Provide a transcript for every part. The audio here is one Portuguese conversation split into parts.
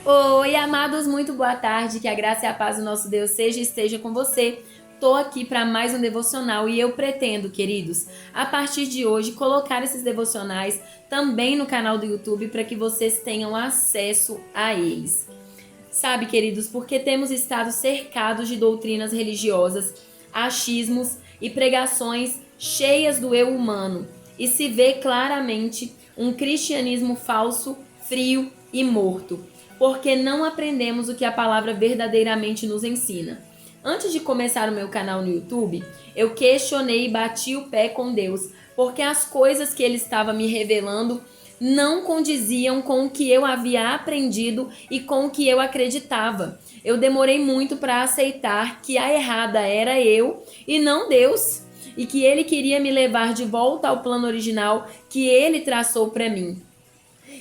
Oi, amados, muito boa tarde. Que a graça e a paz do nosso Deus seja e esteja com você. Tô aqui para mais um devocional e eu pretendo, queridos, a partir de hoje colocar esses devocionais também no canal do YouTube para que vocês tenham acesso a eles. Sabe, queridos, porque temos estado cercados de doutrinas religiosas, achismos e pregações cheias do eu humano, e se vê claramente um cristianismo falso, frio e morto, porque não aprendemos o que a palavra verdadeiramente nos ensina. Antes de começar o meu canal no YouTube, eu questionei e bati o pé com Deus, porque as coisas que ele estava me revelando não condiziam com o que eu havia aprendido e com o que eu acreditava. Eu demorei muito para aceitar que a errada era eu e não Deus, e que ele queria me levar de volta ao plano original que ele traçou para mim.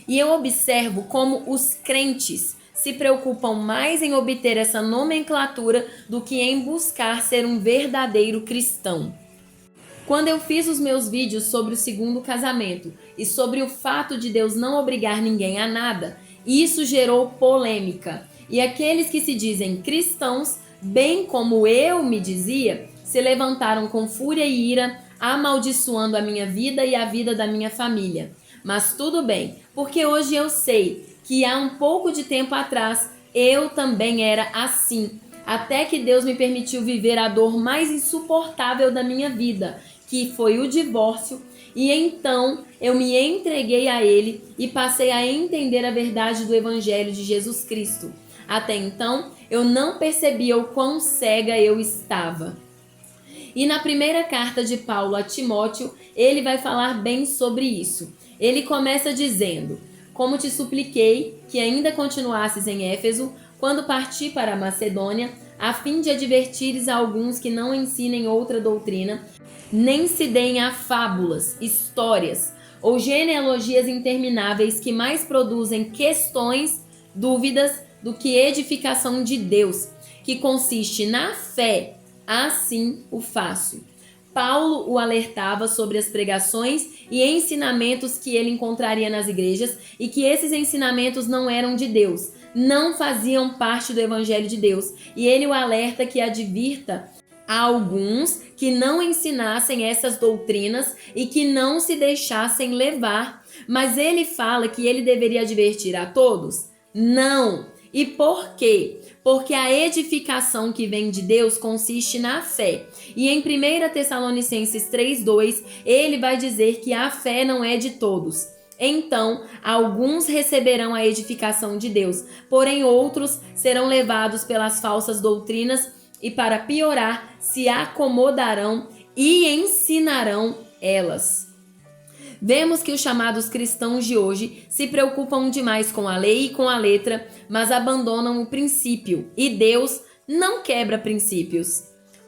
E eu observo como os crentes se preocupam mais em obter essa nomenclatura do que em buscar ser um verdadeiro cristão. Quando eu fiz os meus vídeos sobre o segundo casamento e sobre o fato de Deus não obrigar ninguém a nada, isso gerou polêmica. E aqueles que se dizem cristãos, bem como eu me dizia, se levantaram com fúria e ira, amaldiçoando a minha vida e a vida da minha família. Mas tudo bem, porque hoje eu sei que há um pouco de tempo atrás eu também era assim, até que Deus me permitiu viver a dor mais insuportável da minha vida, que foi o divórcio, e então eu me entreguei a ele e passei a entender a verdade do Evangelho de Jesus Cristo. Até então, eu não percebia o quão cega eu estava. E na primeira carta de Paulo a Timóteo, ele vai falar bem sobre isso. Ele começa dizendo: Como te supliquei que ainda continuasses em Éfeso, quando parti para a Macedônia, a fim de advertires a alguns que não ensinem outra doutrina, nem se deem a fábulas, histórias ou genealogias intermináveis que mais produzem questões, dúvidas, do que edificação de Deus, que consiste na fé. Assim o faço. Paulo o alertava sobre as pregações e ensinamentos que ele encontraria nas igrejas e que esses ensinamentos não eram de Deus, não faziam parte do Evangelho de Deus. E ele o alerta que advirta a alguns que não ensinassem essas doutrinas e que não se deixassem levar. Mas ele fala que ele deveria advertir a todos? Não. E por quê? Porque a edificação que vem de Deus consiste na fé. E em 1 Tessalonicenses 3:2, ele vai dizer que a fé não é de todos. Então, alguns receberão a edificação de Deus, porém outros serão levados pelas falsas doutrinas e, para piorar, se acomodarão e ensinarão elas. Vemos que os chamados cristãos de hoje se preocupam demais com a lei e com a letra, mas abandonam o princípio, e Deus não quebra princípios.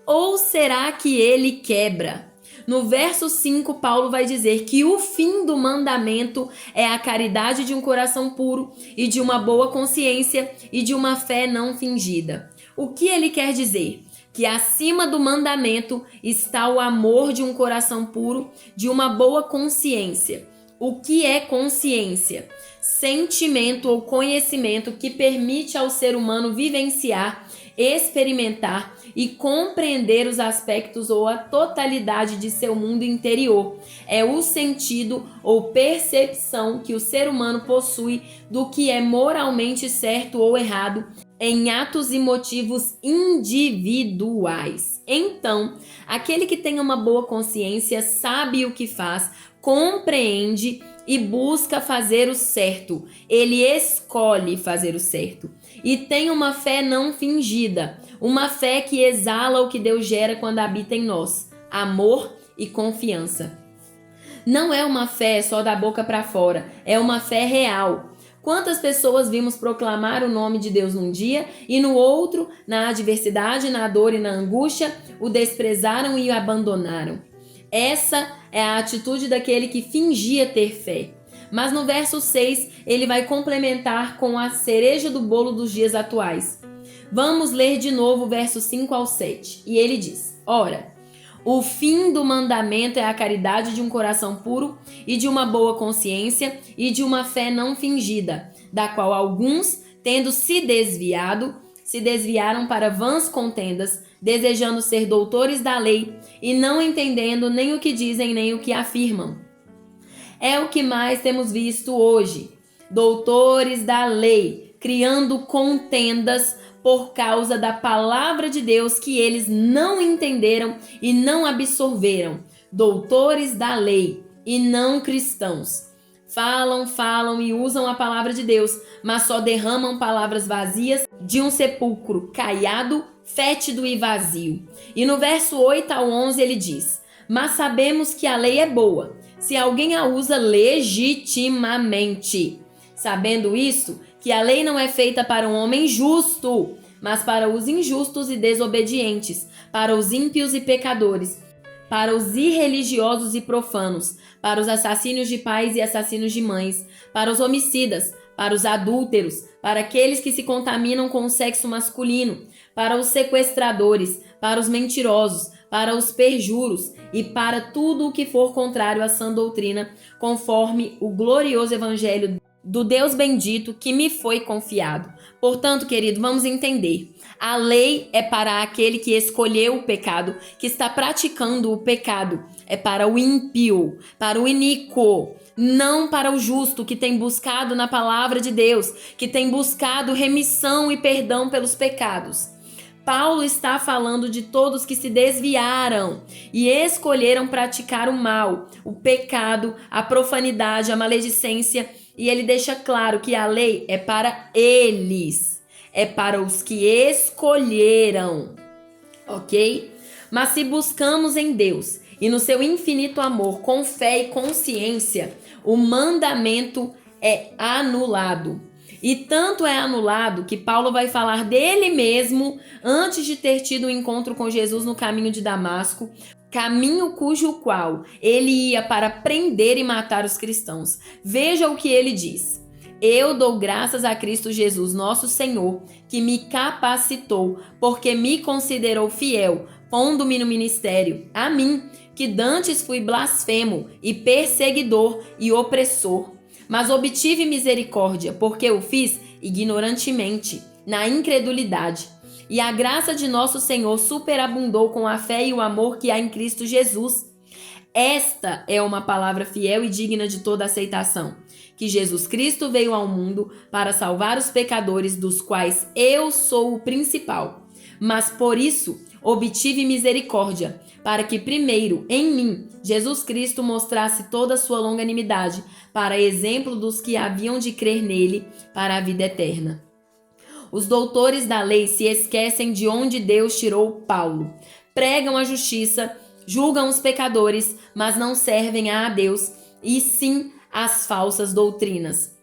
Ou será que ele quebra? No verso 5, Paulo vai dizer que o fim do mandamento é a caridade de um coração puro e de uma boa consciência e de uma fé não fingida. O que ele quer dizer? Que acima do mandamento está o amor de um coração puro, de uma boa consciência. O que é consciência? Sentimento ou conhecimento que permite ao ser humano vivenciar, experimentar e compreender os aspectos ou a totalidade de seu mundo interior. É o sentido ou percepção que o ser humano possui do que é moralmente certo ou errado em atos e motivos individuais. Então, aquele que tem uma boa consciência sabe o que faz, compreende e busca fazer o certo. Ele escolhe fazer o certo. E tem uma fé não fingida, uma fé que exala o que Deus gera quando habita em nós: amor e confiança. Não é uma fé só da boca para fora, é uma fé real. Quantas pessoas vimos proclamar o nome de Deus num dia e no outro, na adversidade, na dor e na angústia, o desprezaram e o abandonaram? Essa é a atitude daquele que fingia ter fé. Mas no verso 6, ele vai complementar com a cereja do bolo dos dias atuais. Vamos ler de novo o verso 5 ao 7. E ele diz: Ora, o fim do mandamento é a caridade de um coração puro e de uma boa consciência e de uma fé não fingida, da qual alguns tendo se desviaram para vãs contendas, desejando ser doutores da lei e não entendendo nem o que dizem nem o que afirmam. É o que mais temos visto hoje. Doutores da lei, criando contendas por causa da palavra de Deus que eles não entenderam e não absorveram. Doutores da lei e não cristãos. Falam e usam a palavra de Deus, mas só derramam palavras vazias de um sepulcro caiado, fétido e vazio. E no verso 8 ao 11 ele diz: mas sabemos que a lei é boa, se alguém a usa legitimamente. Sabendo isso, que a lei não é feita para um homem justo, mas para os injustos e desobedientes, para os ímpios e pecadores, para os irreligiosos e profanos, para os assassinos de pais e assassinos de mães, para os homicidas, para os adúlteros, para aqueles que se contaminam com o sexo masculino, para os sequestradores, para os mentirosos, para os perjuros e para tudo o que for contrário à sã doutrina, conforme o glorioso evangelho do Deus bendito que me foi confiado. Portanto, querido, vamos entender. A lei é para aquele que escolheu o pecado, que está praticando o pecado. É para o ímpio, para o iníquo, não para o justo que tem buscado na palavra de Deus, que tem buscado remissão e perdão pelos pecados. Paulo está falando de todos que se desviaram e escolheram praticar o mal, o pecado, a profanidade, a maledicência, e ele deixa claro que a lei é para eles, é para os que escolheram, ok? Mas se buscamos em Deus e no seu infinito amor, com fé e consciência, o mandamento é anulado. E tanto é anulado que Paulo vai falar dele mesmo antes de ter tido um encontro com Jesus no caminho de Damasco, caminho cujo qual ele ia para prender e matar os cristãos. Veja o que ele diz: eu dou graças a Cristo Jesus, nosso Senhor, que me capacitou, porque me considerou fiel, pondo-me no ministério, a mim, que dantes fui blasfemo e perseguidor e opressor. Mas obtive misericórdia, porque o fiz ignorantemente, na incredulidade. E a graça de nosso Senhor superabundou com a fé e o amor que há em Cristo Jesus. Esta é uma palavra fiel e digna de toda aceitação, que Jesus Cristo veio ao mundo para salvar os pecadores, dos quais eu sou o principal. Mas por isso obtive misericórdia, para que primeiro, em mim, Jesus Cristo mostrasse toda a sua longanimidade, para exemplo dos que haviam de crer nele para a vida eterna. Os doutores da lei se esquecem de onde Deus tirou Paulo. Pregam a justiça, julgam os pecadores, mas não servem a Deus, e sim as falsas doutrinas.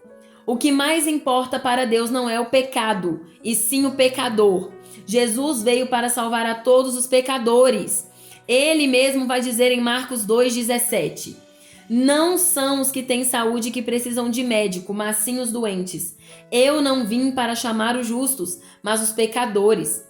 O que mais importa para Deus não é o pecado, e sim o pecador. Jesus veio para salvar a todos os pecadores. Ele mesmo vai dizer em Marcos 2,17: não são os que têm saúde que precisam de médico, mas sim os doentes. Eu não vim para chamar os justos, mas os pecadores.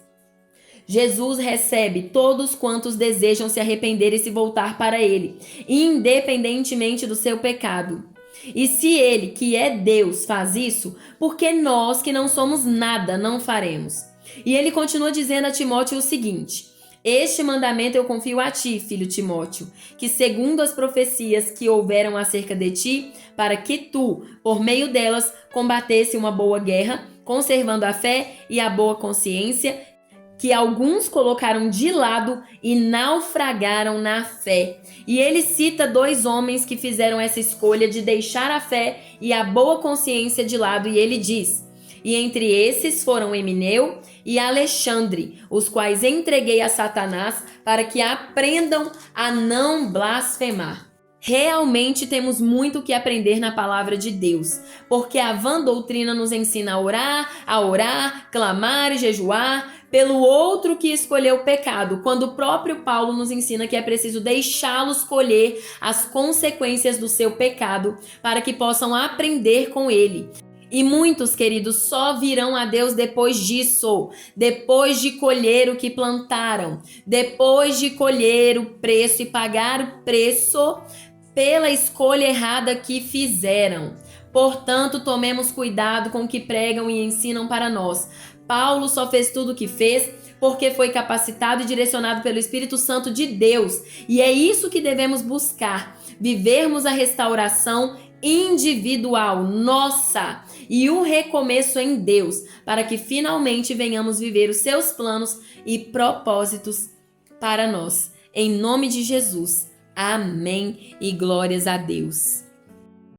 Jesus recebe todos quantos desejam se arrepender e se voltar para ele, independentemente do seu pecado. E se ele, que é Deus, faz isso, por que nós, que não somos nada, não faremos? E ele continua dizendo a Timóteo o seguinte: este mandamento eu confio a ti, filho Timóteo, que segundo as profecias que houveram acerca de ti, para que tu, por meio delas, combatesse uma boa guerra, conservando a fé e a boa consciência, que alguns colocaram de lado e naufragaram na fé. E ele cita dois homens que fizeram essa escolha de deixar a fé e a boa consciência de lado, e ele diz: e entre esses foram Emineu e Alexandre, os quais entreguei a Satanás para que aprendam a não blasfemar. Realmente temos muito o que aprender na palavra de Deus, porque a vã doutrina nos ensina a orar, clamar e jejuar pelo outro que escolheu o pecado, quando o próprio Paulo nos ensina que é preciso deixá-los colher as consequências do seu pecado para que possam aprender com ele. E muitos, queridos, só virão a Deus depois disso, depois de colher o que plantaram, depois de colher o preço e pagar o preço pela escolha errada que fizeram. Portanto, tomemos cuidado com o que pregam e ensinam para nós. Paulo só fez tudo o que fez porque foi capacitado e direcionado pelo Espírito Santo de Deus. E é isso que devemos buscar: vivermos a restauração individual, nossa, e o recomeço em Deus, para que finalmente venhamos viver os seus planos e propósitos para nós. Em nome de Jesus. Amém e glórias a Deus.